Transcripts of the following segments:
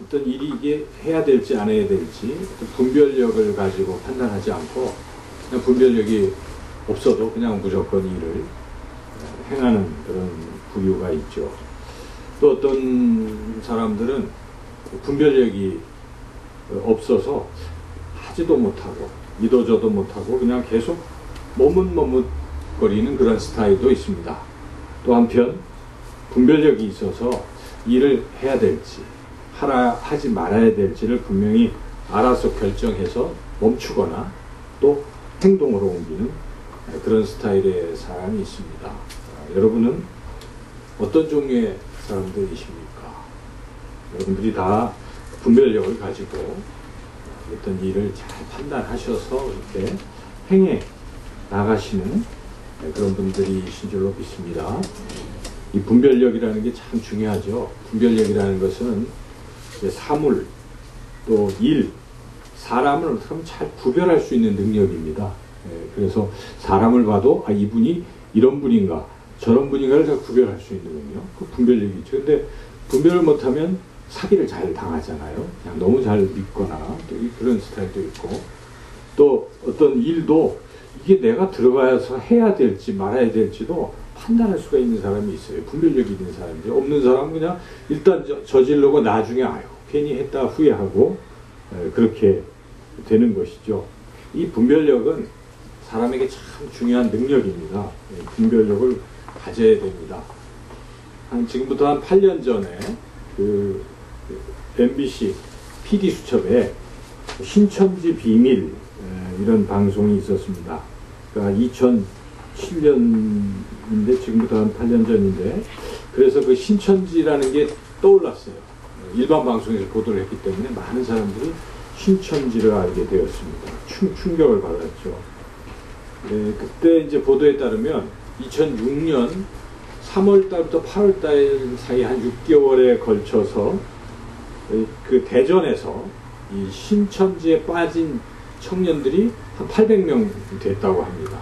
어떤 일이 이게 해야 될지 안 해야 될지 분별력을 가지고 판단하지 않고 그냥 분별력이 없어도 그냥 무조건 일을 행하는 그런 부류가 있죠. 또 어떤 사람들은 분별력이 없어서 하지도 못하고 믿어줘도 못하고 그냥 계속 머뭇머뭇거리는 그런 스타일도 있습니다. 또 한편 분별력이 있어서 일을 해야 될지 하지 말아야 될지를 분명히 알아서 결정해서 멈추거나 또 행동으로 옮기는 그런 스타일의 사람이 있습니다. 여러분은 어떤 종류의 사람들이십니까? 여러분들이 다 분별력을 가지고 어떤 일을 잘 판단하셔서 이렇게 행해 나가시는 그런 분들이신 줄로 믿습니다. 이 분별력이라는 게 참 중요하죠. 분별력이라는 것은 사물, 또 일, 사람을 어떻게 잘 구별할 수 있는 능력입니다. 그래서 사람을 봐도 아, 이분이 이런 분인가 저런 분인가를 다 구별할 수 있는 능력, 그 분별력이죠. 근데 분별을 못하면 사기를 잘 당하잖아요. 그냥 너무 잘 믿거나 또 그런 스타일도 있고, 또 어떤 일도 이게 내가 들어가서 해야 될지 말아야 될지도 판단할 수가 있는 사람이 있어요. 분별력이 있는 사람이죠. 없는 사람은 그냥 일단 저지르고 나중에 아유 괜히 했다 후회하고 그렇게 되는 것이죠. 이 분별력은 사람에게 참 중요한 능력입니다. 분별력을 가져야 됩니다. 지금부터 한 8년 전에 그 MBC PD수첩에 신천지 비밀 이런 방송이 있었습니다. 그러니까 2007년인데 지금부터 한 8년 전인데, 그래서 그 신천지라는 게 떠올랐어요. 일반 방송에서 보도를 했기 때문에 많은 사람들이 신천지를 알게 되었습니다. 충격을 받았죠. 그때 이제 보도에 따르면 2006년 3월달부터 8월달 사이 한 6개월에 걸쳐서 그 대전에서 이 신천지에 빠진 청년들이 한 800명 됐다고 합니다.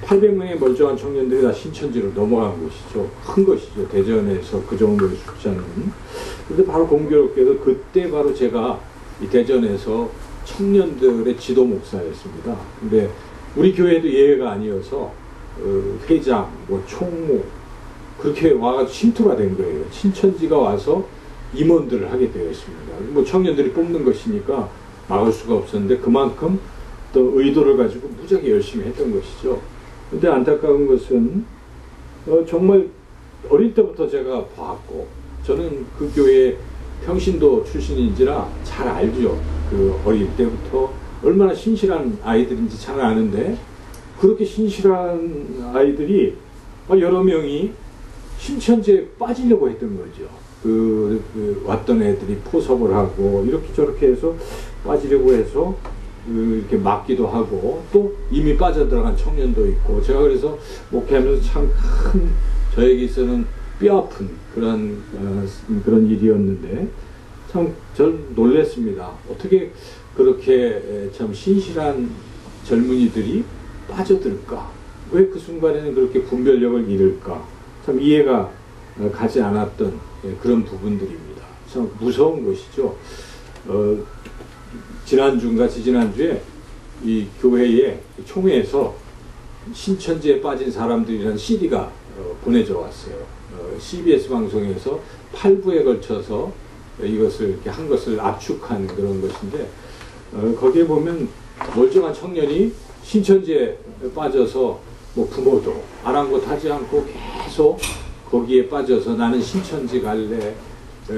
800명의 멀쩡한 청년들이 다 신천지로 넘어간 것이죠. 큰 것이죠. 대전에서 그 정도의 숫자는. 근데 바로 공교롭게도 그때 바로 제가 이 대전에서 청년들의 지도 목사였습니다. 근데 우리 교회도 예외가 아니어서 회장, 뭐 총무 그렇게 와가지고 침투가 된 거예요. 신천지가 와서 임원들을 하게 되었습니다. 뭐 청년들이 뽑는 것이니까 막을 수가 없었는데 그만큼 또 의도를 가지고 무지하게 열심히 했던 것이죠. 근데 안타까운 것은 정말 어릴 때부터 제가 봤고, 저는 그 교회 평신도 출신인지라 잘 알죠. 그 어릴 때부터 얼마나 신실한 아이들인지 잘 아는데, 그렇게 신실한 아이들이 여러 명이 신천지에 빠지려고 했던 거죠. 왔던 애들이 포섭을 하고 이렇게 저렇게 해서 빠지려고 해서 이렇게 막기도 하고, 또 이미 빠져들어간 청년도 있고, 제가 그래서 목회하면서 참 큰 저에게 있어서는 뼈아픈 그런 일이었는데 참 전 놀랬습니다. 어떻게 그렇게 참 신실한 젊은이들이 빠져들까? 왜 그 순간에는 그렇게 분별력을 잃을까? 참 이해가 가지 않았던 그런 부분들입니다. 참 무서운 것이죠. 지난주인가 지지난주에 이 교회의 총회에서 신천지에 빠진 사람들이라는 CD가 보내져 왔어요. CBS 방송에서 8부에 걸쳐서 이것을 이렇게 한 것을 압축한 그런 것인데, 거기에 보면 멀쩡한 청년이 신천지에 빠져서 뭐 부모도 아랑곳하지 않고 계속 거기에 빠져서 나는 신천지 갈래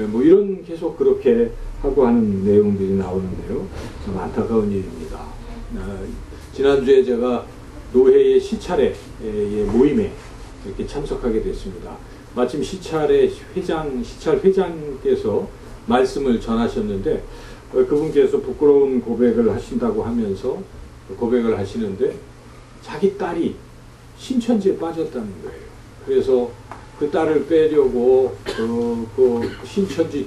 뭐 이런 계속 그렇게 하고 하는 내용들이 나오는데요. 참 안타까운 일입니다. 지난주에 제가 노회의 시찰회 모임에 이렇게 참석하게 됐습니다. 마침 시찰 회장께서 말씀을 전하셨는데, 그분께서 부끄러운 고백을 하신다고 하면서 고백을 하시는데 자기 딸이 신천지에 빠졌다는 거예요. 그래서 그 딸을 빼려고 그 신천지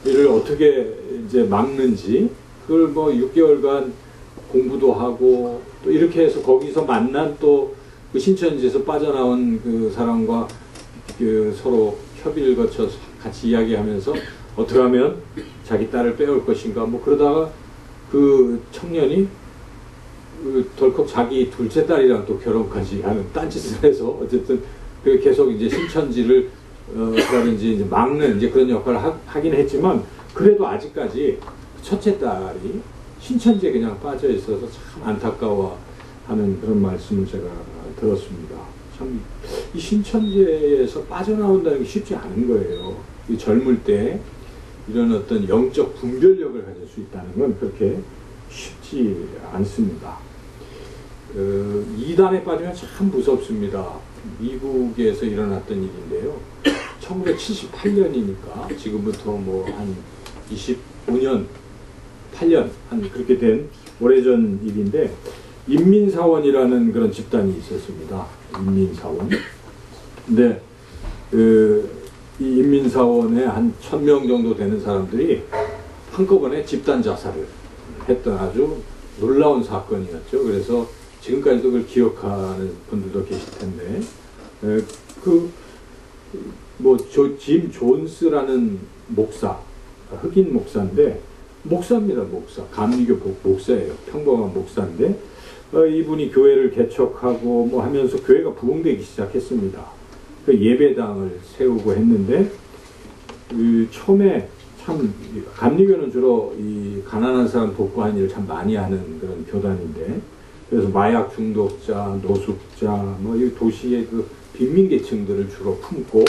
교회를 어떻게 이제 막는지 그걸 뭐 6개월간 공부도 하고 또 이렇게 해서 거기서 만난 또 그 신천지에서 빠져나온 그 사람과 그 서로 협의를 거쳐서 같이 이야기하면서 어떻게 하면 자기 딸을 빼올 것인가 뭐 그러다가 그 청년이 덜컥 자기 둘째 딸이랑 또 결혼까지 하는 딴짓을 해서 어쨌든 그 계속 이제 신천지를 그러든지 이제 막는 이제 그런 역할을 하긴 했지만 그래도 아직까지 첫째 딸이 신천지에 그냥 빠져 있어서 참 안타까워하는 그런 말씀을 제가 들었습니다. 참 이 신천지에서 빠져나온다는 게 쉽지 않은 거예요. 이 젊을 때 이런 어떤 영적 분별력을 가질 수 있다는 건 그렇게 쉽지 않습니다. 이단에 빠지면 참 무섭습니다. 미국에서 일어났던 일인데요. 1978년이니까 지금부터 뭐 한 25년, 8년 한 그렇게 된 오래전 일인데 인민사원이라는 그런 집단이 있었습니다. 인민사원. 근데 이 인민사원에 한 1000명 정도 되는 사람들이 한꺼번에 집단 자살을 했던 아주 놀라운 사건이었죠. 그래서 지금까지도 그걸 기억하는 분들도 계실 텐데, 짐 존스라는 목사, 흑인 목사인데, 목사입니다, 목사. 감리교 목사예요. 평범한 목사인데, 이분이 교회를 개척하고 뭐 하면서 교회가 부흥되기 시작했습니다. 그 예배당을 세우고 했는데, 처음에 참, 감리교는 주로 이 가난한 사람 돕고 하는 일을 참 많이 하는 그런 교단인데, 그래서 마약 중독자, 노숙자, 뭐 이 도시의 그 빈민계층들을 주로 품고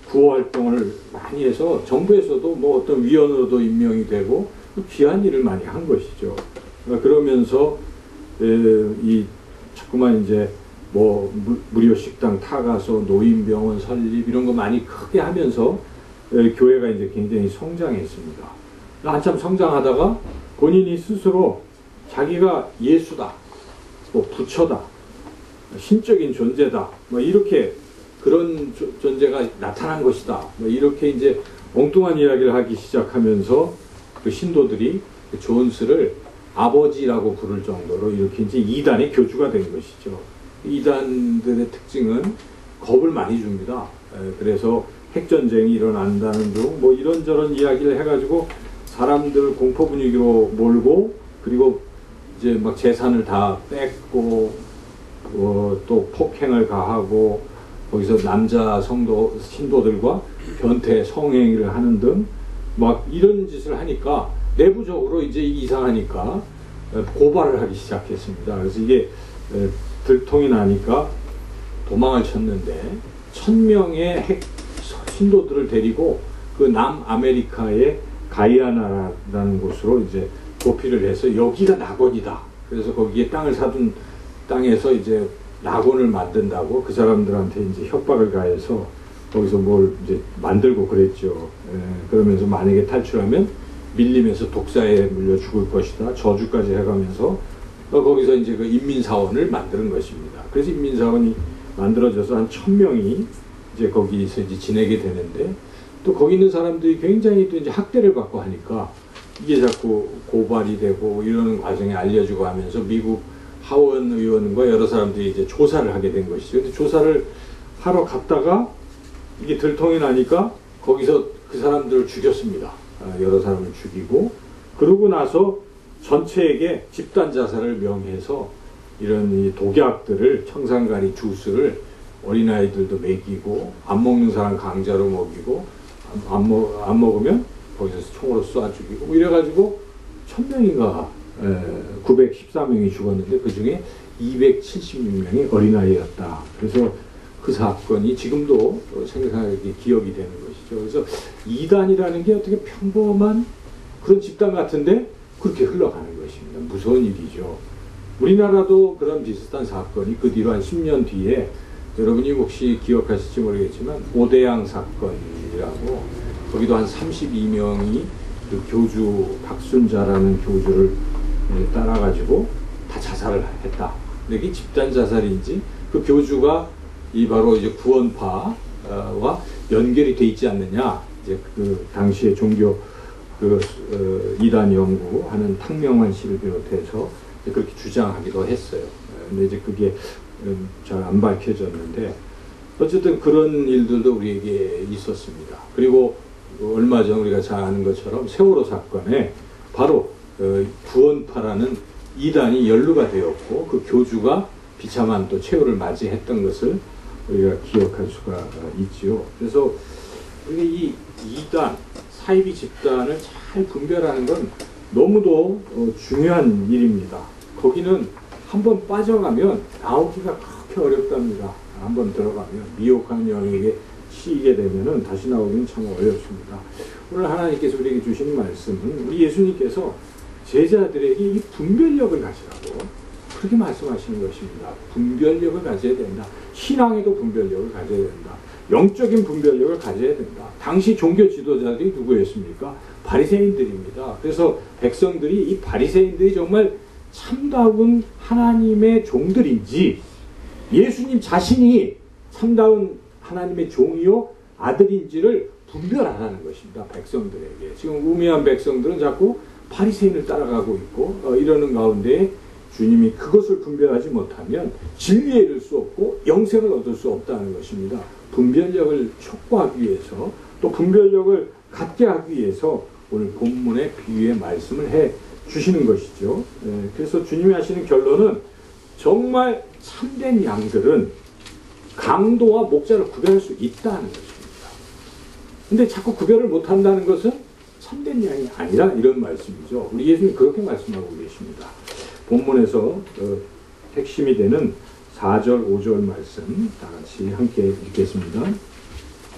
구호 활동을 많이 해서 정부에서도 뭐 어떤 위원으로도 임명이 되고 귀한 일을 많이 한 것이죠. 그러면서 자꾸만 이제 뭐 무료 식당 타가서 노인병원 설립 이런 거 많이 크게 하면서 교회가 이제 굉장히 성장했습니다. 한참 성장하다가 본인이 스스로 자기가 예수다, 뭐 부처다, 신적인 존재다, 뭐 이렇게 그런 존재가 나타난 것이다, 뭐 이렇게 이제 엉뚱한 이야기를 하기 시작하면서 그 신도들이 그 존스를 아버지라고 부를 정도로 이렇게 이제 이단의 교주가 된 것이죠. 이단들의 특징은 겁을 많이 줍니다. 그래서 핵전쟁이 일어난다는 등 뭐 이런저런 이야기를 해가지고 사람들 공포 분위기로 몰고 그리고 이제 막 재산을 다 뺏고 또 폭행을 가하고 거기서 남자 신도들과 변태 성행위를 하는 등 막 이런 짓을 하니까 내부적으로 이제 이상하니까 고발을 하기 시작했습니다. 그래서 이게 들통이 나니까 도망을 쳤는데 1000명의 신도들을 데리고 그 남아메리카의 가이아나라는 곳으로 이제 도피를 해서 여기가 낙원이다. 그래서 거기에 땅을 사둔 땅에서 이제 낙원을 만든다고 그 사람들한테 이제 협박을 가해서 거기서 뭘 이제 만들고 그랬죠. 그러면서 만약에 탈출하면 밀림에서 독사에 물려 죽을 것이다. 저주까지 해가면서 거기서 이제 그 인민사원을 만드는 것입니다. 그래서 인민사원이 만들어져서 한 1000명이 이제 거기서 이제 지내게 되는데 또 거기 있는 사람들이 굉장히 또 이제 학대를 받고 하니까 이게 자꾸 고발이 되고 이러는 과정에 알려주고 하면서 미국 하원 의원과 여러 사람들이 이제 조사를 하게 된 것이죠. 근데 조사를 하러 갔다가 이게 들통이 나니까 거기서 그 사람들을 죽였습니다. 여러 사람을 죽이고 그러고 나서 전체에게 집단 자살을 명해서 이런 이 독약들을 청산가리 주스를 어린아이들도 먹이고 안 먹는 사람 강제로 먹이고 안 먹으면 거기서 총으로 쏴 죽이고 뭐 이래가지고 1000명인가 914명이 죽었는데 그 중에 276명이 어린아이였다. 그래서 그 사건이 지금도 생각하기 기억이 되는 것이죠. 그래서 이단이라는 게 어떻게 평범한 그런 집단 같은데 그렇게 흘러가는 것입니다. 무서운 일이죠. 우리나라도 그런 비슷한 사건이 그 뒤로 한 10년 뒤에 여러분이 혹시 기억하실지 모르겠지만 오대양 사건이라고 거기도 한 32명이 그 교주 박순자라는 교주를 따라가지고 다 자살을 했다. 근데 이게 집단 자살인지 그 교주가 이 바로 이제 구원파와 연결이 돼 있지 않느냐. 이제 그 당시에 종교 이단 연구하는 탕명환 씨를 비롯해서 그렇게 주장하기도 했어요. 근데 이제 그게 잘 안 밝혀졌는데 어쨌든 그런 일들도 우리에게 있었습니다. 그리고 얼마 전 우리가 잘 아는 것처럼 세월호 사건에 바로 구원파라는 이단이 연루가 되었고 그 교주가 비참한 또 최후를 맞이했던 것을 우리가 기억할 수가 있지요. 그래서 우리가 이 이단, 사이비 집단을 잘 분별하는 건 너무도 중요한 일입니다. 거기는 한번 빠져가면 나오기가 그렇게 어렵답니다. 한번 들어가면 미혹하는 영역에 치이게 되면은 다시 나오기는 참 어렵습니다. 오늘 하나님께서 우리에게 주신 말씀은 우리 예수님께서 제자들에게 이 분별력을 가지라고 그렇게 말씀하시는 것입니다. 분별력을 가져야 된다. 신앙에도 분별력을 가져야 된다. 영적인 분별력을 가져야 된다. 당시 종교 지도자들이 누구였습니까? 바리새인들입니다. 그래서 백성들이 이 바리새인들이 정말 참다운 하나님의 종들인지 예수님 자신이 참다운 하나님의 종이요 아들인지를 분별 안 하는 것입니다. 백성들에게. 지금 우매한 백성들은 자꾸 바리새인을 따라가고 있고 이러는 가운데 주님이 그것을 분별하지 못하면 진리에 이를 수 없고 영생을 얻을 수 없다는 것입니다. 분별력을 촉구하기 위해서 또 분별력을 갖게 하기 위해서 오늘 본문의 비유의 말씀을 해 주시는 것이죠. 그래서 주님이 하시는 결론은 정말 참된 양들은 강도와 목자를 구별할 수 있다는 것입니다. 근데 자꾸 구별을 못한다는 것은 참된 양이 아니라 이런 말씀이죠. 우리 예수님 그렇게 말씀하고 계십니다. 본문에서 핵심이 되는 4절, 5절 말씀 다 같이 함께 읽겠습니다.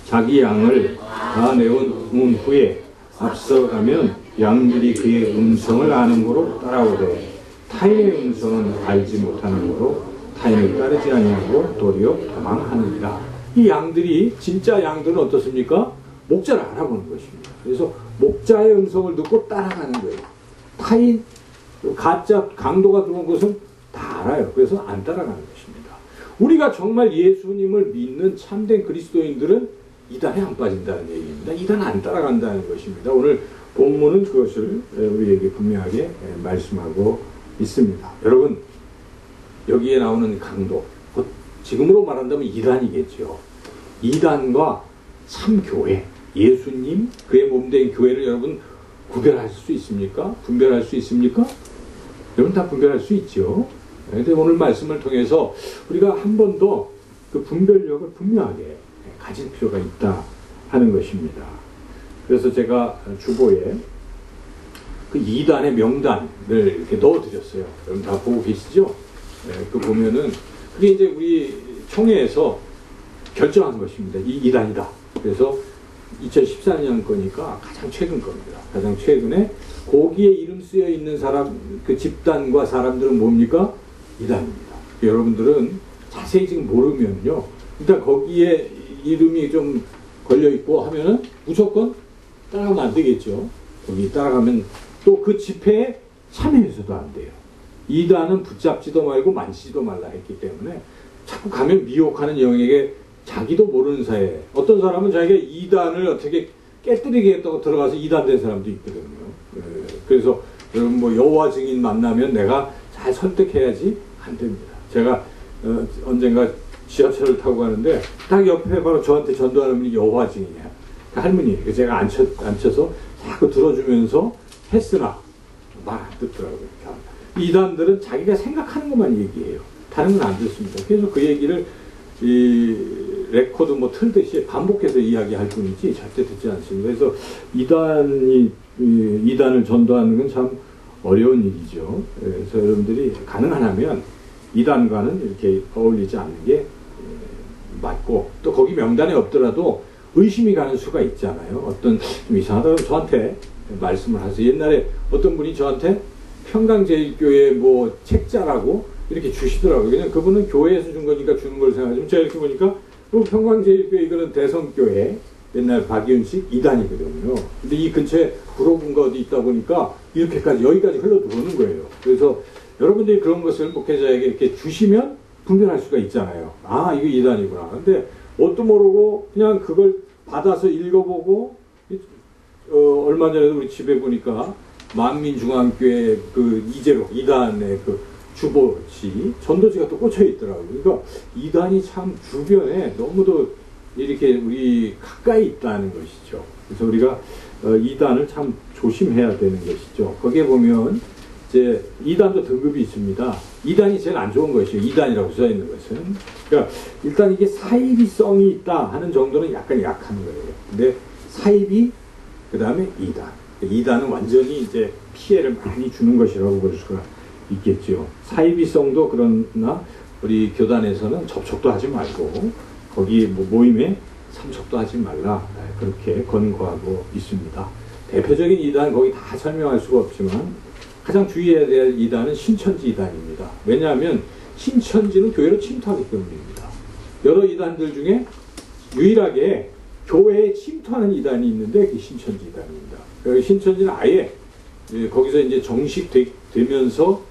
자기 양을 다 내온 후에 앞서가면 양들이 그의 음성을 아는 거로 따라오되 타인의 음성은 알지 못하는 거로 타인을 따르지 아니하고 도리어 도망하느니라. 이 양들이 진짜 양들은 어떻습니까? 목자를 알아보는 것입니다. 그래서 목자의 음성을 듣고 따라가는 거예요. 타인 가짜 강도가 들어온 것은 다 알아요. 그래서 안 따라가는 것입니다. 우리가 정말 예수님을 믿는 참된 그리스도인들은 이단에 안 빠진다는 얘기입니다. 이단 안 따라간다는 것입니다. 오늘 본문은 그것을 우리에게 분명하게 말씀하고 있습니다. 여러분, 여기에 나오는 강도, 지금으로 말한다면 이단이겠죠. 이단과 참교회, 예수님, 그의 몸된 교회를 여러분 구별할 수 있습니까? 분별할 수 있습니까? 여러분 다 분별할 수 있죠. 그런데 오늘 말씀을 통해서 우리가 한 번 더 그 분별력을 분명하게 가질 필요가 있다 하는 것입니다. 그래서 제가 주보에 그 2단의 명단을 이렇게 넣어드렸어요. 여러분 다 보고 계시죠? 그 보면은 그게 이제 우리 총회에서 결정한 것입니다. 이 2단이다. 그래서 2014년 거니까 가장 최근 겁니다. 가장 최근에 거기에 이름 쓰여 있는 사람, 그 집단과 사람들은 뭡니까? 2단입니다. 여러분들은 자세히 지금 모르면요. 일단 거기에 이름이 좀 걸려있고 하면은 무조건 따라가면 안 되겠죠. 거기 따라가면 또 그 집회에 참여해서도 안 돼요. 2단은 붙잡지도 말고 만지지도 말라 했기 때문에 자꾸 가면 미혹하는 영역에 자기도 모르는 사이에 어떤 사람은 자기가 2단을 어떻게 깨뜨리겠다고 들어가서 2단 된 사람도 있거든요. 그래서 여러분 뭐 여호와 증인 만나면 내가 잘 설득해야지 안 됩니다. 제가 언젠가 지하철을 타고 가는데 딱 옆에 바로 저한테 전도하는 분이 여호와 증인이야. 그 할머니예요. 제가 앉혀서 자꾸 들어주면서 했으나 말 안 듣더라고요. 2단들은 자기가 생각하는 것만 얘기해요. 다른 건 안 듣습니다. 그래서 그 얘기를 이 레코드 뭐 틀듯이 반복해서 이야기할 뿐이지 절대 듣지 않습니다. 그래서 2단을 전도하는 건 참 어려운 일이죠. 그래서 여러분들이 가능하면 2단과는 이렇게 어울리지 않는 게 맞고 또 거기 명단에 없더라도 의심이 가는 수가 있잖아요. 어떤 좀 이상하다고 저한테 말씀을 하세요. 옛날에 어떤 분이 저한테 평강제일교회 뭐 책자라고 이렇게 주시더라고요. 그냥 그분은 교회에서 준 거니까 주는 걸 생각하지만 제가 이렇게 보니까 평강제일교회 이거는 대성교회 옛날 박이윤식 2단이거든요. 근데 이 근처에 구로군가 어디 있다 보니까 이렇게까지 여기까지 흘러 들어오는 거예요. 그래서 여러분들이 그런 것을 목회자에게 이렇게 주시면 분별할 수가 있잖아요. 아, 이거 2단이구나. 근데 뭣도 모르고 그냥 그걸 받아서 읽어보고 얼마 전에도 우리 집에 보니까 만민중앙교회 그 이재록 2단의 그 주보지 전도지가 또 꽂혀 있더라고요. 그러니까 2단이 참 주변에 너무도 이렇게 우리 가까이 있다는 것이죠. 그래서 우리가 이단을 참 조심해야 되는 것이죠. 거기에 보면 이제 이단도 등급이 있습니다. 이단이 제일 안 좋은 것이에요. 이단이라고 써 있는 것은. 그러니까 일단 이게 사이비성이 있다 하는 정도는 약간 약한 거예요. 근데 사이비 그다음에 이단. 이단은 완전히 이제 피해를 많이 주는 것이라고 볼 수가 있겠죠. 사이비성도 그러나 우리 교단에서는 접촉도 하지 말고 거기 뭐 모임에 참석도 하지 말라 그렇게 권고하고 있습니다. 대표적인 이단 거기 다 설명할 수가 없지만 가장 주의해야 될 이단은 신천지 이단입니다. 왜냐하면 신천지는 교회로 침투하기 때문입니다. 여러 이단들 중에 유일하게 교회에 침투하는 이단이 있는데 그게 신천지 이단입니다. 신천지는 아예 거기서 이제 정식되면서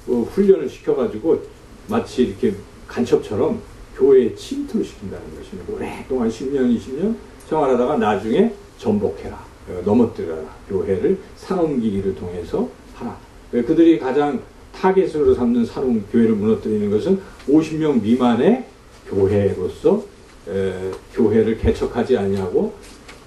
훈련을 시켜가지고 마치 이렇게 간첩처럼 교회에 침투를 시킨다는 것입니다. 오랫동안 10년, 20년 생활하다가 나중에 전복해라. 넘어뜨려라. 교회를 산업기기를 통해서 하라. 그들이 가장 타겟으로 삼는 산업 교회를 무너뜨리는 것은 50명 미만의 교회로서 교회를 개척하지 않냐고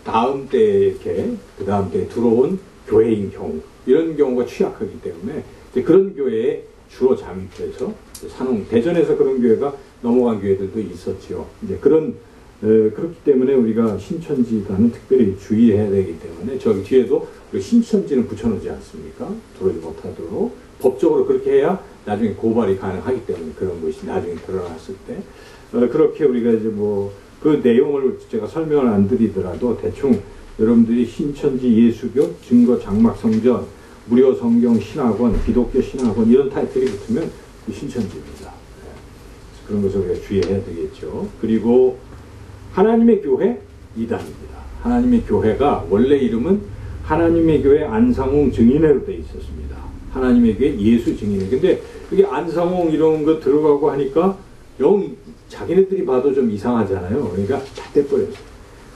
다음 때에 이렇게 그 다음 때에 들어온 교회인 경우 이런 경우가 취약하기 때문에 그런 교회에 주로 잠입해서 산업 대전에서 그런 교회가 넘어간 교회들도 있었죠. 이제 그렇기 때문에 우리가 신천지단은 특별히 주의해야 되기 때문에 저기 뒤에도 신천지는 붙여놓지 않습니까? 들어오지 못하도록 법적으로 그렇게 해야 나중에 고발이 가능하기 때문에 그런 것이 나중에 드러났을 때 그렇게 우리가 이제 뭐 그 내용을 제가 설명을 안 드리더라도 대충 여러분들이 신천지 예수교 증거 장막 성전 무료 성경 신학원 기독교 신학원 이런 타이틀이 붙으면 신천지입니다. 그런 것을 우리가 주의해야 되겠죠. 그리고 하나님의 교회 이단입니다. 하나님의 교회가 원래 이름은 하나님의 교회 안상홍 증인회로 되어 있었습니다. 하나님의 교회 예수 증인회. 근데 그게 안상홍 이런 거 들어가고 하니까 영 자기네들이 봐도 좀 이상하잖아요. 그러니까 다 떼버렸어요.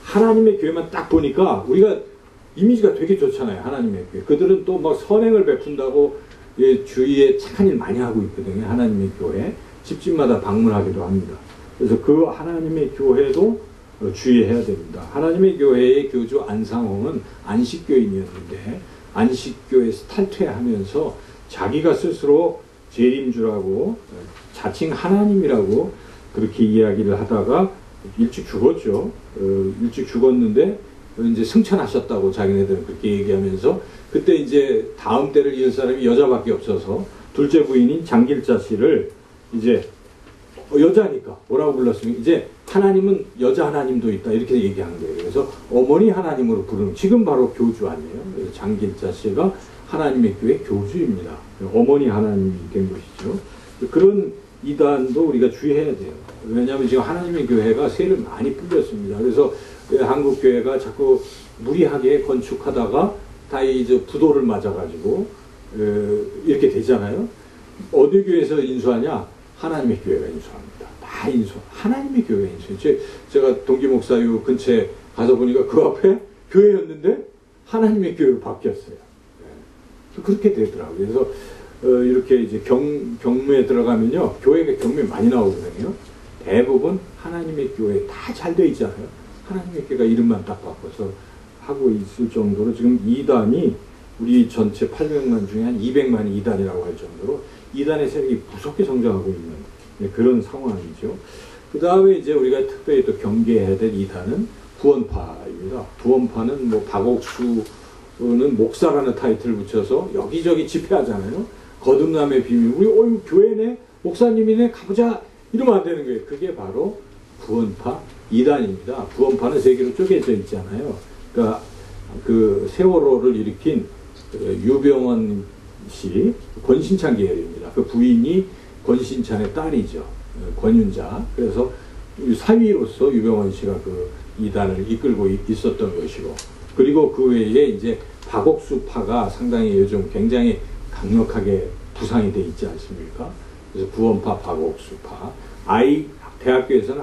하나님의 교회만 딱 보니까 우리가 이미지가 되게 좋잖아요. 하나님의 교회. 그들은 또 막 선행을 베푼다고 주위에 착한 일 많이 하고 있거든요. 하나님의 교회. 집집마다 방문하기도 합니다. 그래서 그 하나님의 교회도 주의해야 됩니다. 하나님의 교회의 교주 안상홍은 안식교인이었는데 안식교에서 탈퇴하면서 자기가 스스로 재림주라고 자칭 하나님이라고 그렇게 이야기를 하다가 일찍 죽었죠. 일찍 죽었는데 이제 승천하셨다고 자기네들은 그렇게 얘기하면서 그때 이제 다음 때를 이을 사람이 여자밖에 없어서 둘째 부인인 장길자 씨를 이제 여자니까 뭐라고 불렀으면 이제 하나님은 여자 하나님도 있다 이렇게 얘기한 거예요. 그래서 어머니 하나님으로 부르는 지금 바로 교주 아니에요. 그래서 장길자 씨가 하나님의 교회 교주입니다. 어머니 하나님이 된 것이죠. 그런 이단도 우리가 주의해야 돼요. 왜냐하면 지금 하나님의 교회가 세를 많이 뿌렸습니다. 그래서 한국 교회가 자꾸 무리하게 건축하다가 다 이제 부도를 맞아가지고 이렇게 되잖아요. 어느 교회에서 인수하냐? 하나님의 교회가 인수합니다. 다 인수. 하나님의 교회가 인수해요. 제가 동기 목사유 근처에 가서 보니까 그 앞에 교회였는데 하나님의 교회로 바뀌었어요. 그렇게 되더라고요. 그래서 이렇게 이제 경매에 들어가면요. 교회가 경매 많이 나오거든요. 대부분 하나님의 교회 다 잘 돼 있잖아요. 하나님의 교회가 이름만 딱 바꿔서 하고 있을 정도로 지금 이단이 우리 전체 800만 중에 한 200만이 이단이라고 할 정도로 이단의 세력이 무섭게 성장하고 있는 그런 상황이죠. 그 다음에 이제 우리가 특별히 또 경계해야 될 이단은 구원파입니다. 구원파는 뭐 박옥수는 목사라는 타이틀을 붙여서 여기저기 집회하잖아요. 거듭남의 비밀. 우리 교회네 목사님이네 가보자 이러면 안 되는 거예요. 그게 바로 구원파 이단입니다. 구원파는 세 개로 쪼개져 있잖아요. 그러니까 그 세월호를 일으킨 유병원 씨 권신찬 계열입니다. 그 부인이 권신찬의 딸이죠. 권윤자. 그래서 사위로서 유병원 씨가 그 이단을 이끌고 있었던 것이고, 그리고 그 외에 이제 박옥수파가 상당히 요즘 굉장히 강력하게 부상이 돼 있지 않습니까? 그래서 구원파, 박옥수파, 대학교에서는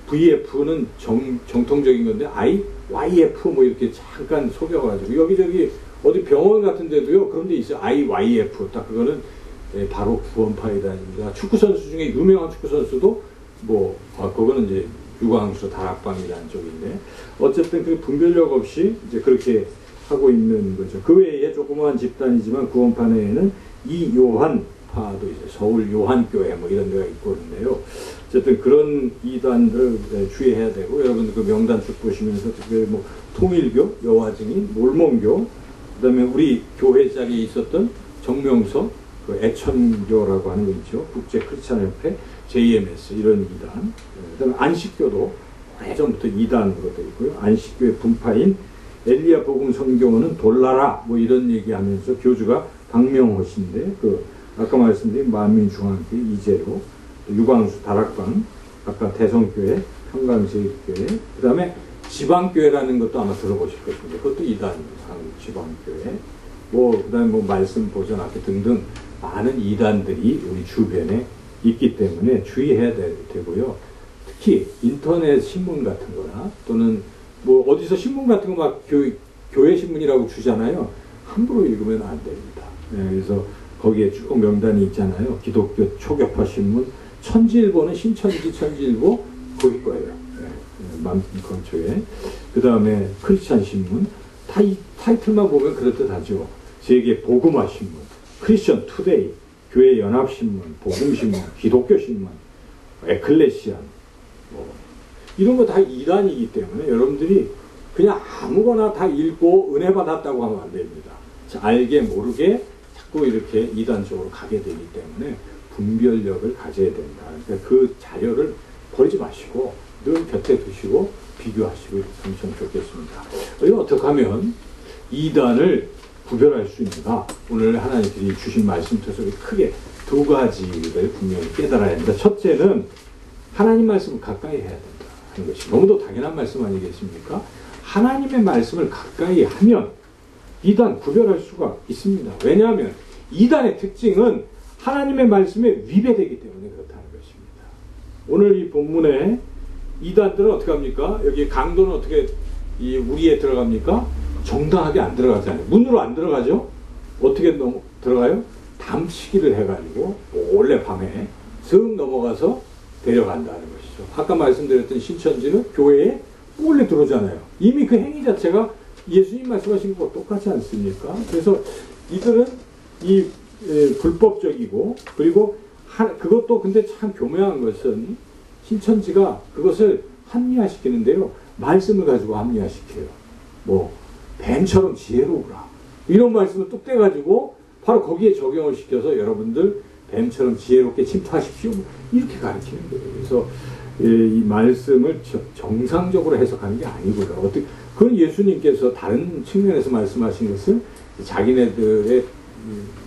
VF는 정통적인 건데 YF 뭐 이렇게 잠깐 속여가지고 여기저기 어디 병원 같은 데도요 그런 데 있어요. YF 딱 그거는 바로 구원파이단입니다. 축구 선수 중에 유명한 축구 선수도 뭐 그거는 이제 유광수 다락방이라는 쪽인데 어쨌든 그 분별력 없이 이제 그렇게 하고 있는 거죠. 그 외에 조그마한 집단이지만 구원파 내에는 이요한파도 이제 서울 요한교회 뭐 이런 데가 있고 그런데요. 어쨌든 그런 이단들을 주의해야 되고 여러분들 그 명단 쭉 보시면서 특별히 뭐 통일교, 여화증인, 몰몬교, 그다음에 우리 교회 자리에 있었던 정명서, 그 애천교라고 하는 거 있죠. 국제 크리스찬협회, JMS 이런 이단. 그다음에 안식교도 예전부터 이단으로 되어 있고요. 안식교의 분파인 엘리야 복음 성경원은 돌나라 뭐 이런 얘기하면서 교주가 박명호 씨인데 그 아까 말씀드린 만민중앙교회 이재로, 유광수 다락방, 아까 대성교회, 평강제일교회, 그다음에 지방교회라는 것도 아마 들어보실 것인데 그것도 이단입니다. 지방교회. 뭐 그다음에 뭐 말씀 보존학교 등등 많은 이단들이 우리 주변에 있기 때문에 주의해야 되고요. 특히 인터넷 신문 같은 거나 또는 뭐 어디서 신문 같은 거 막 교회 신문이라고 주잖아요. 함부로 읽으면 안 됩니다. 네, 그래서 거기에 쭉 명단이 있잖아요. 기독교 초교파 신문, 천지일보는 신천지 천지일보 거기 거예요. 건초에. 그 다음에 크리스찬 신문, 타이틀만 보면 그럴듯하죠. 세계 복음화 신문, 크리스천 투데이, 교회 연합 신문, 복음 신문, 기독교 신문, 에클레시안, 뭐 이런 거 다 이단이기 때문에 여러분들이 그냥 아무거나 다 읽고 은혜 받았다고 하면 안 됩니다. 알게 모르게 자꾸 이렇게 이단 쪽으로 가게 되기 때문에 분별력을 가져야 된다. 그러니까 그 자료를 버리지 마시고 늘 곁에 두시고 비교하시고 이렇게 하면 좋겠습니다. 이거 어떻게 하면 이단을 구별할 수 있는가? 오늘 하나님께서 주신 말씀 속에서 크게 두 가지를 분명히 깨달아야 합니다. 첫째는 하나님 말씀을 가까이 해야 된다 하는 것이 너무도 당연한 말씀 아니겠습니까? 하나님의 말씀을 가까이 하면 이단 구별할 수가 있습니다. 왜냐하면 이단의 특징은 하나님의 말씀에 위배되기 때문에 그렇다는 것입니다. 오늘 이 본문에 이단들은 어떻게 합니까? 여기 강도는 어떻게 우리에 들어갑니까? 정당하게 안 들어가잖아요. 문으로 안 들어가죠? 어떻게 들어가요? 담치기를 해가지고 몰래 밤에 슥 넘어가서 데려간다는 것이죠. 아까 말씀드렸던 신천지는 교회에 몰래 들어오잖아요. 이미 그 행위 자체가 예수님 말씀하신 것과 똑같지 않습니까? 그래서 이들은 불법적이고 그리고 그것도 근데 참 교묘한 것은 신천지가 그것을 합리화시키는데요. 말씀을 가지고 합리화시켜요. 뭐 뱀처럼 지혜로우라. 이런 말씀을 뚝 떼가지고 바로 거기에 적용을 시켜서 여러분들 뱀처럼 지혜롭게 침투하십시오. 이렇게 가르치는 거예요. 그래서 이 말씀을 정상적으로 해석하는 게 아니고요. 그건 예수님께서 다른 측면에서 말씀하신 것은 자기네들의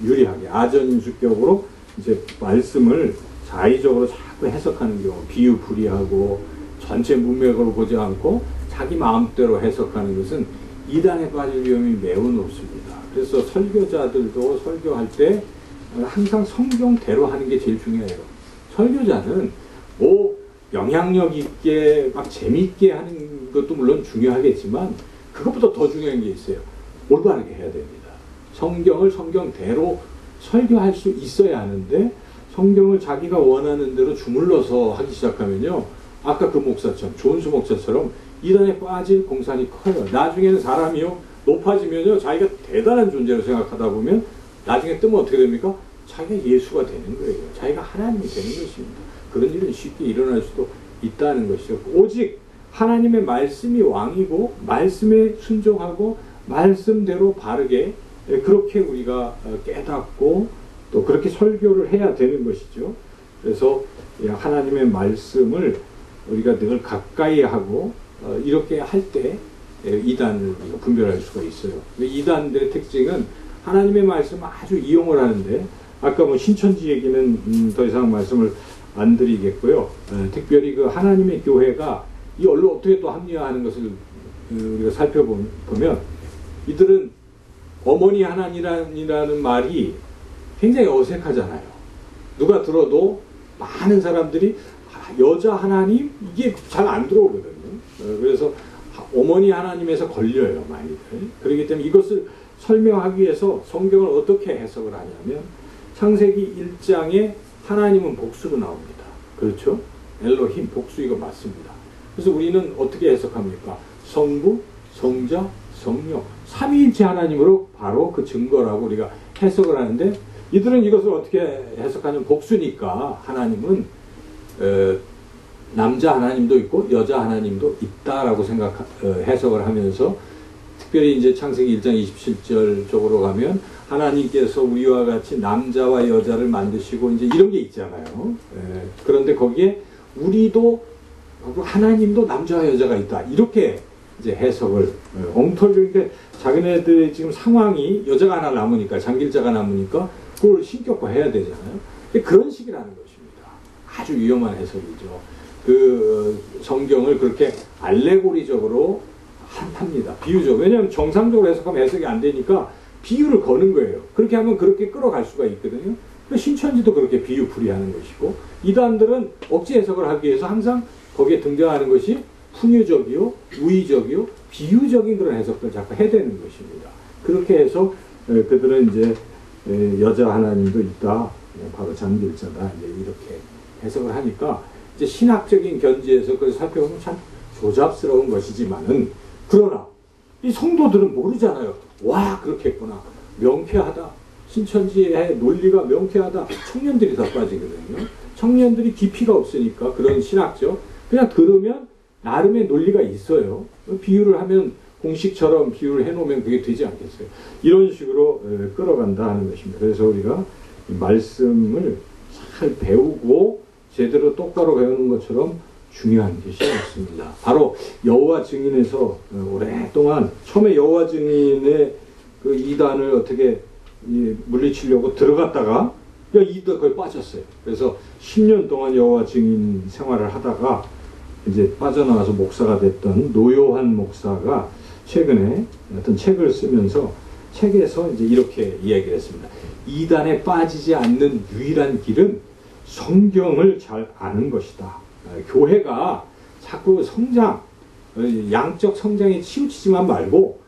유리하게 아전인수격으로 이제 말씀을 자의적으로 자꾸 해석하는 경우, 비유불이하고 전체 문맥으로 보지 않고 자기 마음대로 해석하는 것은 이단에 빠질 위험이 매우 높습니다. 그래서 설교자들도 설교할 때 항상 성경대로 하는 게 제일 중요해요. 설교자는 뭐 영향력 있게 막 재미있게 하는 것도 물론 중요하겠지만 그것보다 더 중요한 게 있어요. 올바르게 해야 됩니다. 성경을 성경대로 설교할 수 있어야 하는데 성경을 자기가 원하는 대로 주물러서 하기 시작하면요. 아까 그 목사처럼 존수 목사처럼 이단에 빠질 공산이 커요. 나중에는 사람이요. 높아지면요. 자기가 대단한 존재로 생각하다 보면 나중에 뜨면 어떻게 됩니까? 자기가 예수가 되는 거예요. 자기가 하나님이 되는 것입니다. 그런 일은 쉽게 일어날 수도 있다는 것이죠. 오직 하나님의 말씀이 왕이고 말씀에 순종하고 말씀대로 바르게 그렇게 우리가 깨닫고 또 그렇게 설교를 해야 되는 것이죠. 그래서 하나님의 말씀을 우리가 늘 가까이 하고 이렇게 할 때 이단을 분별할 수가 있어요. 이단들의 특징은 하나님의 말씀을 아주 이용을 하는데 아까 뭐 신천지 얘기는 더 이상 말씀을 안 드리겠고요. 특별히 그 하나님의 교회가 이 언로 어떻게 또 합리화하는 것을 우리가 살펴보면 이들은 어머니 하나님이라는 말이 굉장히 어색하잖아요. 누가 들어도 많은 사람들이 여자 하나님 이게 잘 안 들어오거든요. 그래서 어머니 하나님에서 걸려요, 많이들. 그렇기 때문에 이것을 설명하기 위해서 성경을 어떻게 해석을 하냐면 창세기 1장에 하나님은 복수로 나옵니다. 그렇죠? 엘로힘 복수 이거 맞습니다. 그래서 우리는 어떻게 해석합니까? 성부, 성자, 성령, 삼위일체 하나님으로 바로 그 증거라고 우리가 해석을 하는데, 이들은 이것을 어떻게 해석하냐면, 복수니까 하나님은 남자 하나님도 있고 여자 하나님도 있다라고 해석을 하면서, 특별히 이제 창세기 1장 27절 쪽으로 가면 하나님께서 우리와 같이 남자와 여자를 만드시고 이제 이런 게 있잖아요. 그런데 거기에 우리도 하나님도 남자와 여자가 있다, 이렇게 이제 해석을 엉터리게, 자기네들의 지금 상황이 여자가 하나 남으니까, 장길자가 남으니까 그걸 신격화해야 되잖아요. 그런 식이라는 것입니다. 아주 위험한 해석이죠. 그 성경을 그렇게 알레고리적으로 합니다. 비유적. 왜냐하면 정상적으로 해석하면 해석이 안 되니까 비유를 거는 거예요. 그렇게 하면 그렇게 끌어갈 수가 있거든요. 신천지도 그렇게 비유풀이하는 것이고, 이단들은 억지 해석을 하기 위해서 항상 거기에 등장하는 것이 풍유적이요, 우의적이요, 비유적인 그런 해석들을 자꾸 해대는 것입니다. 그렇게 해서 그들은 이제 여자 하나님도 있다, 바로 장길자다, 이제 이렇게 해석을 하니까, 이제 신학적인 견지에서 그걸 살펴보면 참 조잡스러운 것이지만은, 그러나 이 성도들은 모르잖아요. 와, 그렇게 했구나, 명쾌하다, 신천지의 논리가 명쾌하다. 청년들이 다 빠지거든요. 청년들이 깊이가 없으니까 그런 신학적, 그냥 들으면 나름의 논리가 있어요. 비유를 하면 공식처럼 비유를 해놓으면 그게 되지 않겠어요. 이런 식으로 끌어간다 하는 것입니다. 그래서 우리가 말씀을 잘 배우고 제대로 똑바로 배우는 것처럼 중요한 것이 없습니다. 바로 여호와 증인에서 오랫동안, 처음에 여호와 증인의 그 이단을 어떻게 물리치려고 들어갔다가 이단 거의 빠졌어요. 그래서 10년 동안 여호와 증인 생활을 하다가 이제 빠져나와서 목사가 됐던 노요한 목사가 최근에 어떤 책을 쓰면서, 책에서 이제 이렇게 이야기를 했습니다. 이단에 빠지지 않는 유일한 길은 성경을 잘 아는 것이다. 교회가 자꾸 성장, 양적 성장에 치우치지만 말고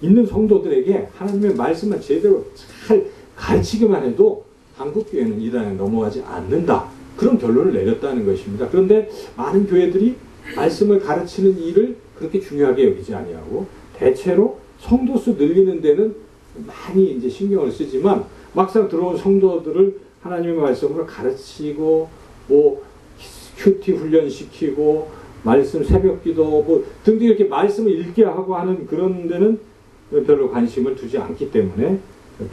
있는 성도들에게 하나님의 말씀만 제대로 잘 가르치기만 해도 한국교회는 이단에 넘어가지 않는다, 그런 결론을 내렸다는 것입니다. 그런데 많은 교회들이 말씀을 가르치는 일을 그렇게 중요하게 여기지 아니하고, 대체로 성도수 늘리는 데는 많이 이제 신경을 쓰지만, 막상 들어온 성도들을 하나님의 말씀으로 가르치고, 뭐 큐티 훈련시키고, 말씀 새벽기도 뭐 등등 이렇게 말씀을 읽게 하고 하는 그런 데는 별로 관심을 두지 않기 때문에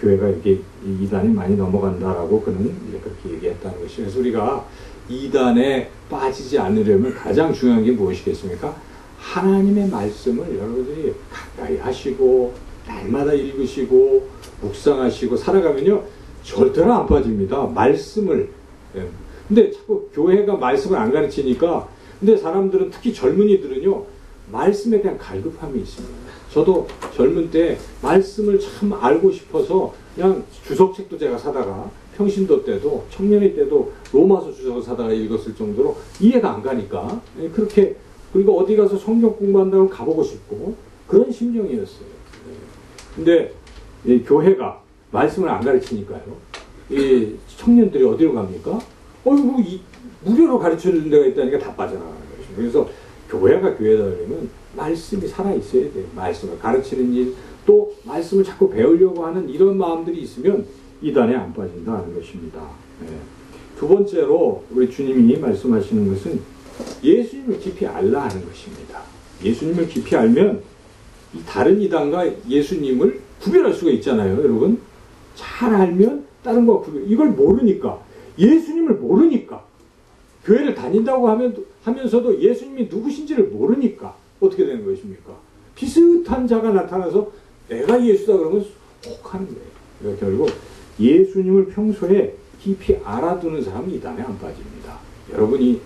교회가 이렇게 이단에 많이 넘어간다라고 그는 그렇게 얘기했다는 것이죠. 그래서 우리가 이단에 빠지지 않으려면 가장 중요한 게 무엇이겠습니까? 하나님의 말씀을 여러분들이 가까이 하시고, 날마다 읽으시고, 묵상하시고 살아가면요, 절대로 안 빠집니다. 말씀을. 근데 자꾸 교회가 말씀을 안 가르치니까, 근데 사람들은, 특히 젊은이들은요, 말씀에 대한 갈급함이 있습니다. 저도 젊은 때 말씀을 참 알고 싶어서 그냥 주석책도 제가 사다가, 평신도 때도 청년회 때도 로마서 주석을 사다가 읽었을 정도로 이해가 안 가니까 그렇게, 그리고 어디 가서 성경 공부한다면 가보고 싶고 그런 심정이었어요. 근데 이 교회가 말씀을 안 가르치니까요, 이 청년들이 어디로 갑니까? 무료로 가르쳐주는 데가 있다니까 다 빠져나가는 거죠. 그래서 교회가 교회다 그러면 말씀이 살아있어야 돼요. 말씀을 가르치는 일, 또 말씀을 자꾸 배우려고 하는 이런 마음들이 있으면 이단에 안 빠진다는 것입니다. 두 번째로 우리 주님이 말씀하시는 것은 예수님을 깊이 알라 하는 것입니다. 예수님을 깊이 알면 이 다른 이단과 예수님을 구별할 수가 있잖아요. 여러분, 잘 알면 다른 거와 구별, 이걸 모르니까, 예수님을 모르니까, 교회를 다닌다고 하면서도 예수님이 누구신지를 모르니까 어떻게 되는 것입니까? 비슷한 자가 나타나서 내가 예수다 그러면 혹하는 거예요. 그러니까 결국 예수님을 평소에 깊이 알아두는 사람이 이단에 안 빠집니다. 여러분이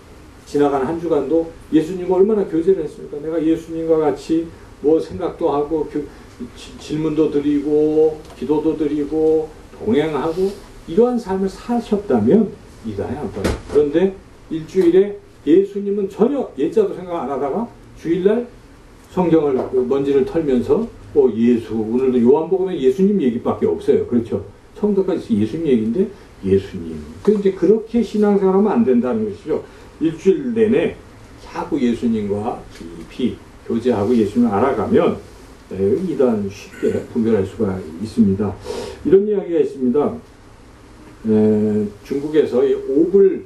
지나간 한 주간도 예수님과 얼마나 교제를 했습니까? 내가 예수님과 같이 뭐 생각도 하고 질문도 드리고 기도도 드리고 동행하고 이러한 삶을 사셨다면 이단에 안 빠져요. 그런데 일주일에 예수님은 전혀 예자도 생각 안 하다가 주일날 성경을 먼지를 털면서 예수, 오늘도 요한복음에 예수님 얘기밖에 없어요. 그렇죠? 처음부터까지 예수님 얘기인데 예수님. 이제 그렇게 신앙생활하면 안 된다는 것이죠. 일주일 내내 자꾸 예수님과 깊이 교제하고 예수님을 알아가면 이단 쉽게 분별할 수가 있습니다. 이런 이야기가 있습니다. 중국에서 이 옥을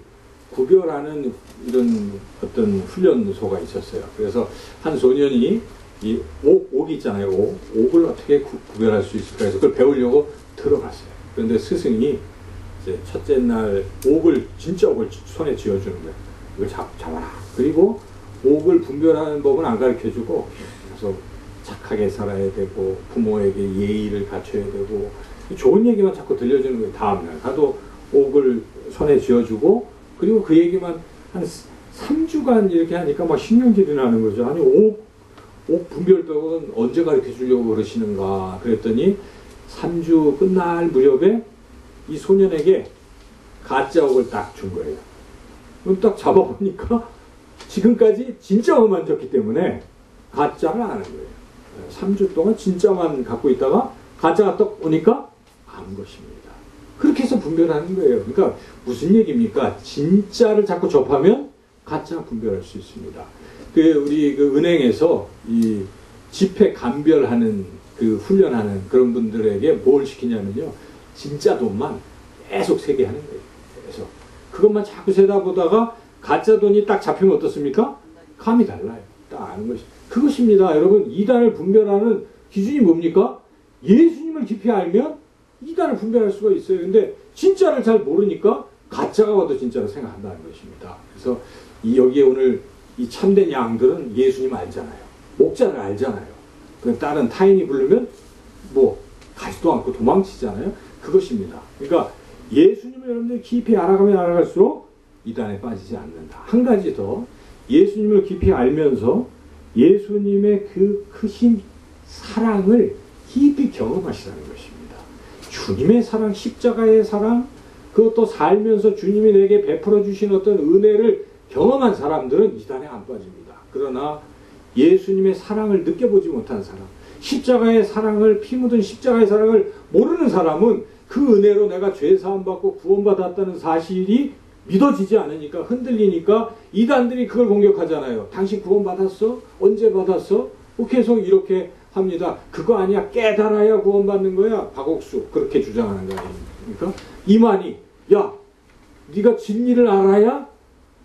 구별하는 이런 어떤 훈련소가 있었어요. 그래서 한 소년이 이 옥이 있잖아요. 옥을 어떻게 구별할 수 있을까 해서 그걸 배우려고 들어갔어요. 그런데 스승이 이제 첫째 날 진짜 옥을 손에 쥐어주는 거예요. 이걸 잡아라. 그리고 옥을 분별하는 법은 안 가르쳐주고 계속 착하게 살아야 되고 부모에게 예의를 갖춰야 되고 좋은 얘기만 자꾸 들려주는 거예요. 다음날 가도 옥을 손에 쥐어주고 그리고 그 얘기만 한 3주간 이렇게 하니까 막 신경질이 나는 거죠. 아니 옥 분별법은 언제 가르쳐주려고 그러시는가 그랬더니 3주 끝날 무렵에 이 소년에게 가짜 옥을 딱 준 거예요. 그럼 딱 잡아보니까 지금까지 진짜만 졌기 때문에 가짜를 아는 거예요. 3주 동안 진짜만 갖고 있다가 가짜가 딱 오니까 아는 것입니다. 그렇게 해서 분별하는 거예요. 그러니까 무슨 얘기입니까? 진짜를 자꾸 접하면 가짜 분별할 수 있습니다. 우리 은행에서 이 지폐 감별하는 훈련하는 그런 분들에게 뭘 시키냐면요. 진짜 돈만 계속 세게 하는 거예요. 계속. 그것만 자꾸 세다 보다가 가짜 돈이 딱 잡히면 어떻습니까? 감이 달라요. 딱 아는 것이. 그것입니다. 여러분, 이단을 분별하는 기준이 뭡니까? 예수님을 깊이 알면 이단을 분별할 수가 있어요. 근데 진짜를 잘 모르니까 가짜가 와도 진짜로 생각한다는 것입니다. 그래서 여기에 오늘 이 참된 양들은 예수님 알잖아요. 목자를 알잖아요. 다른 타인이 부르면 가지도 않고 도망치잖아요. 그것입니다. 그러니까 예수님을 여러분들이 깊이 알아가면 알아갈수록 이단에 빠지지 않는다. 한 가지 더, 예수님을 깊이 알면서 예수님의 그 크신 사랑을 깊이 경험하시라는 것입니다. 주님의 사랑, 십자가의 사랑, 그것도 살면서 주님이 내게 베풀어 주신 어떤 은혜를 경험한 사람들은 이단에 안 빠집니다. 그러나 예수님의 사랑을 느껴보지 못한 사람, 십자가의 사랑을, 피 묻은 십자가의 사랑을 모르는 사람은 그 은혜로 내가 죄 사함 받고 구원받았다는 사실이 믿어지지 않으니까, 흔들리니까 이단들이 그걸 공격하잖아요. 당신 구원받았어? 언제 받았어? 계속 이렇게 합니다. 그거 아니야. 깨달아야 구원받는 거야. 박옥수 그렇게 주장하는 거 아닙니까? 이만희, 야, 네가 진리를 알아야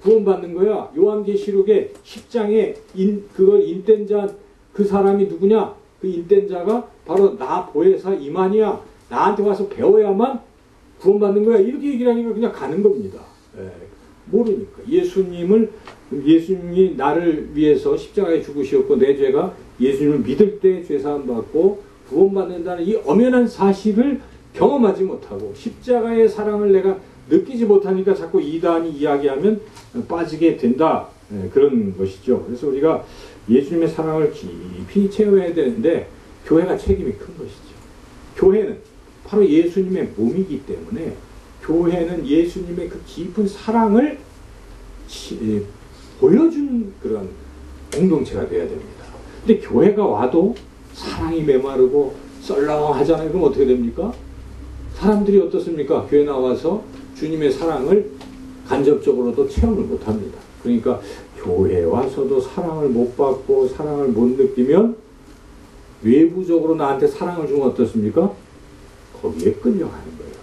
구원받는 거야. 요한계시록에 10장에 그걸 인된 자, 그 사람이 누구냐? 그 인된 자가 바로 나 보혜사 이만희야. 나한테 와서 배워야만 구원받는 거야. 이렇게 얘기를 하니까 그냥 가는 겁니다. 모르니까. 예수님이 나를 위해서 십자가에 죽으셨고 내 죄가 예수님을 믿을 때 죄사함 받고 구원받는다는 이 엄연한 사실을 경험하지 못하고 십자가의 사랑을 내가 느끼지 못하니까 자꾸 이단이 이야기하면 빠지게 된다. 그런 것이죠. 그래서 우리가 예수님의 사랑을 깊이 체험해야 되는데 교회가 책임이 큰 것이죠. 교회는 바로 예수님의 몸이기 때문에 교회는 예수님의 그 깊은 사랑을 보여주는 그런 공동체가 되어야 됩니다. 근데 교회가 와도 사랑이 메마르고 썰렁하잖아요. 그럼 어떻게 됩니까? 사람들이 어떻습니까? 교회 나와서 주님의 사랑을 간접적으로도 체험을 못합니다. 그러니까 교회에 와서도 사랑을 못 받고 사랑을 못 느끼면 외부적으로 나한테 사랑을 주면 어떻습니까? 거기에 끌려가는 거예요.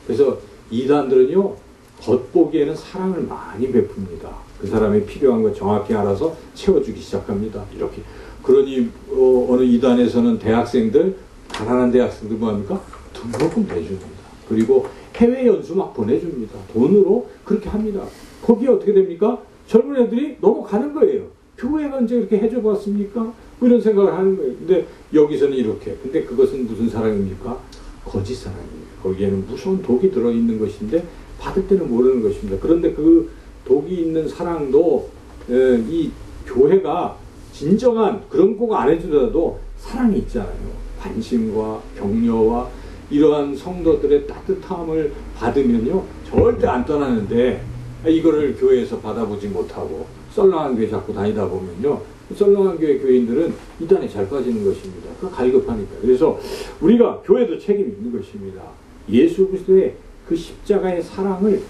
그래서 이단들은요, 겉보기에는 사랑을 많이 베풉니다. 그 사람이 필요한 거 정확히 알아서 채워주기 시작합니다. 이렇게. 그러니 어느 이단에서는 대학생들, 가난한 대학생들 뭐합니까? 등록금 내줍니다. 그리고 해외 연수 막 보내줍니다. 돈으로 그렇게 합니다. 거기에 어떻게 됩니까? 젊은 애들이 넘어가는 거예요. 교회가 언제 이렇게 해줘 봤습니까? 뭐 이런 생각을 하는 거예요. 근데 여기서는 이렇게. 근데 그것은 무슨 사랑입니까? 거짓 사랑입니다. 거기에는 무서운 독이 들어있는 것인데 받을 때는 모르는 것입니다. 그런데 그 독이 있는 사랑도 이 교회가 진정한 그런 꼭 안 해주더라도 사랑이 있잖아요. 관심과 격려와 이러한 성도들의 따뜻함을 받으면요 절대 안 떠나는데, 이거를 교회에서 받아보지 못하고 썰렁한 교회 자꾸 다니다 보면요, 썰렁한 교회 교인들은 이단에 잘 빠지는 것입니다. 그 갈급하니까. 그래서 우리가 교회도 책임이 있는 것입니다. 예수 그리스도의 그 십자가의 사랑을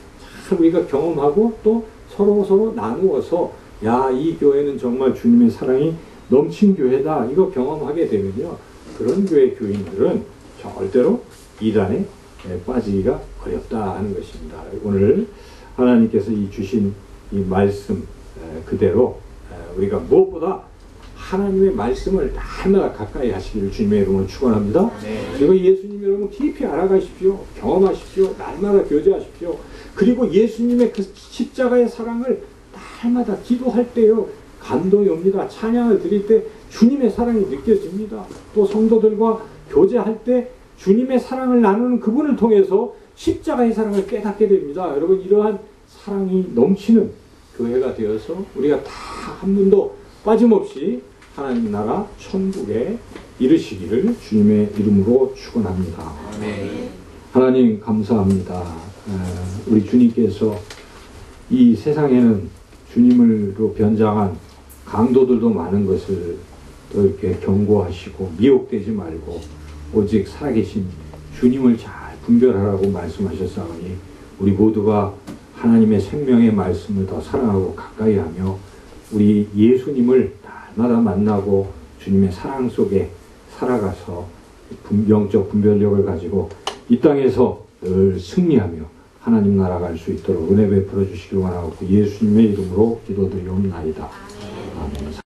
잘 우리가 경험하고 또 서로 나누어서 야, 이 교회는 정말 주님의 사랑이 넘친 교회다, 이거 경험하게 되면요, 그런 교회 교인들은 절대로 이단에 빠지기가 어렵다 하는 것입니다. 오늘 하나님께서 이 주신 이 말씀 그대로 우리가 무엇보다 하나님의 말씀을 날마다 가까이 하시기를 주님의 이름으로 축원합니다. 그리고 예수님 여러분 깊이 알아가십시오. 경험하십시오. 날마다 교제하십시오. 그리고 예수님의 그 십자가의 사랑을 날마다 기도할 때요, 감동이 옵니다. 찬양을 드릴 때 주님의 사랑이 느껴집니다. 또 성도들과 교제할 때 주님의 사랑을 나누는 그분을 통해서 십자가의 사랑을 깨닫게 됩니다. 여러분, 이러한 사랑이 넘치는 교회가 되어서 우리가 다 한 분도 빠짐없이 하나님 나라 천국에 이르시기를 주님의 이름으로 축원합니다. 하나님 감사합니다. 우리 주님께서 이 세상에는 주님으로 변장한 강도들도 많은 것을 또 이렇게 경고하시고 미혹되지 말고 오직 살아계신 주님을 잘 분별하라고 말씀하셨사오니 우리 모두가 하나님의 생명의 말씀을 더 사랑하고 가까이 하며 우리 예수님을 날마다 만나고 주님의 사랑 속에 살아가서 영적 분별력을 가지고 이 땅에서 늘 승리하며 하나님 나라 갈 수 있도록 은혜 베풀어 주시길 원하고 예수님의 이름으로 기도드리옵나이다. 아멘.